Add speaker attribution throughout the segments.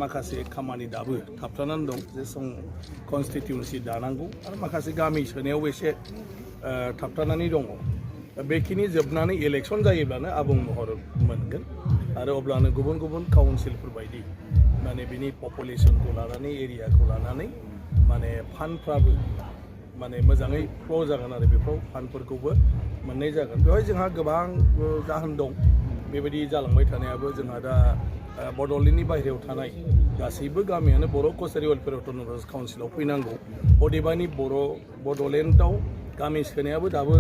Speaker 1: माखासे खामानि दाबो थाबथानानै दं जे कनस्टिटिउन्सि दानांगौ आरो माखासे गामि सोनायावबो एसे थाबथानानै दङ बेखिनि जोबनानै इलेक्सन जायोब्लानो आबुं महर मोनगोन आरो अब्लानो गुबुन गुबुन काउन्सिलफोर बायदि माने बिनि पपुलेसनखौ लानानै एरियाखौ लानानै माने फान्डफ्राबो माने मोजाङै फ्ल' जागोन आरो बेफ्राव फान्डफोरखौबो मोननाय जागोन बेवहाय जोंहा गोबां जाहोन दं बेबायदि जालांबाय थानायाबो जोंहा दा बड'लेण्डनि बाहेरायाव थानाय गासैबो गामियानो बर' कसारि वेलफेयार अट'नमास काउन्सिलाव फैनांगौ अदेबानि बड'लेण्डआव गामि सोनायाबो दाबो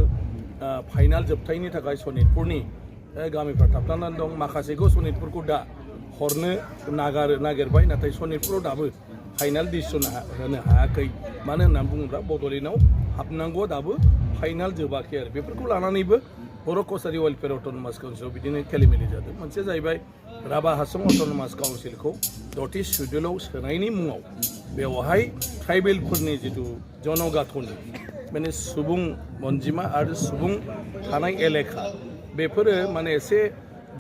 Speaker 1: फाइनाल जोबथायनि थाखाय सनितपुरनि गामिफ्रा थाबथानानै दं माखासेखौ सनितपुरखौ दा हरनो नागिरबाय नाथाय सनितपुराव दाबो फाइनाल डिसिसन होनो हायाखै मानो होननानै बुङोब्ला बड'लेण्डआव हाबनांगौआ दाबो फाइनाल जोबाखै आरो बेफोरखौ लानानैबो बर' कसारि वेलफेयार अट'नमास काउन्सिलाव बिदिनो खेलिमेलि जादों मोनसे जाहैबाय राभा हासं अट'नमास काउन्सिलखौ 30 सिड्युलाव सोनायनि मुङाव बेवहाय ट्राइबेलफोरनि जिथु जनगाथनि माने सुबुं अनजिमा आरो सुबुं थानाय एलेखा बेफोरो माने एसे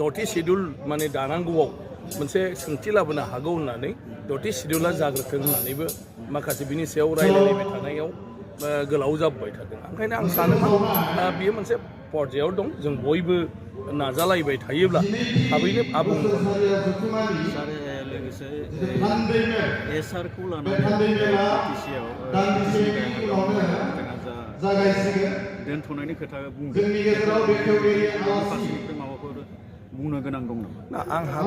Speaker 1: 30 सिड्युल माने दानांगौआव मोनसे सोंथि लाबोनो हागौ होननानै 30 सिड्युला जाग्रोथों होननानैबो माखासे बिनि सायाव रायज्लायबाय थानायाव गोलाव जाबोबाय थादों ओंखायनो आं सानो बियो मोनसे पर्यायाव दं जों बयबो नाजालायबाय थायोब्ला थाबैनो आबुं
Speaker 2: सार लोगोसे एसआरखौ लानानै दोनथ'नायनि खोथा बुंदों फारसेनिफ्राय माबाफोर बुंनो गोनां दं
Speaker 1: नामा आंहा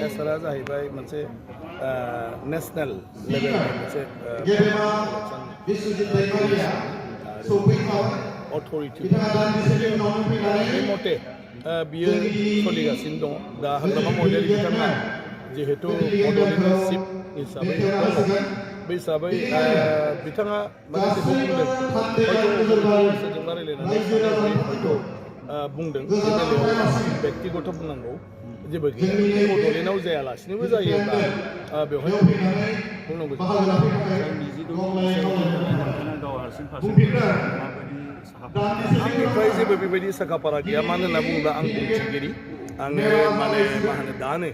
Speaker 1: एसआरआ जाहैबाय मोनसे नेसनेल लेभेलनि मोनसे अथरिटि बे मथे बियो सोलिगासिनो दङ दा हाग्रामा महिलारि बिथाङा जिहेतु बड'लेण्डनि चिफ हिसाबै बे हिसाबै बिथाङा माने जेखौ बुंदों सोरजों रायज्लायनानै हयथ' बुंदों बे बेलायाव बेक्तिगत बुंनांगौ जेबो गैया बड'लेण्डआव जायालासिनोबो जायोब्ला बेवहाय बुंनांगौ आंनिफ्राय जेबो बेबायदि साखाफारा गैया मानो होनना बुङोब्ला आं बुंथिगिरि आङो माने मा होनो दानो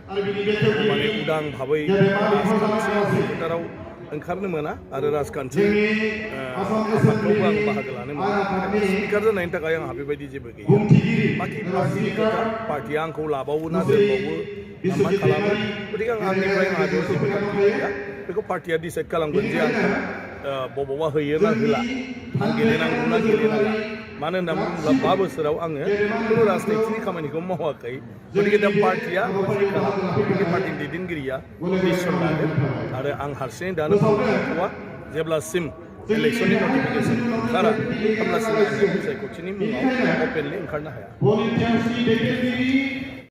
Speaker 1: माने उदां भाबै राजखान्थि फोथाराव ओंखारनो मोना आरो राजखान्थि आफादफ्रावबो आं बाहागो लानो मोना स्पिकार जानायनि थाखाय आंहा बेबायदि जेबो गैया बाखि पार्टिनि खोथा पार्टिया आंखौ लाबावो ना दोनबावो मा खालामो गथिखे आंनिफ्राय आंहा बेयाव जेबो थांखि गैया बेखौ पार्टिया डिसाइड खालामगोन जे आं बबावबा होयो ना होला आं गेलेनांगौ ना गेलेनाङा मानो होनना बुङोब्ला 5 बोसोराव आङो खुनु राजनितिनि खामानिखौ मावाखै गथिखे दा पार्टिया पार्टिनि दैदेनगिरिया डिसिसन लागोन आरो आं हारसिङै दानो बुंथ'वा जेब्लासिम इलेक्सननि नटिफिकेसन ओंखारा अब्लासिम आं सायख'थिनि मुङाव अपेनलि ओंखारनो हाया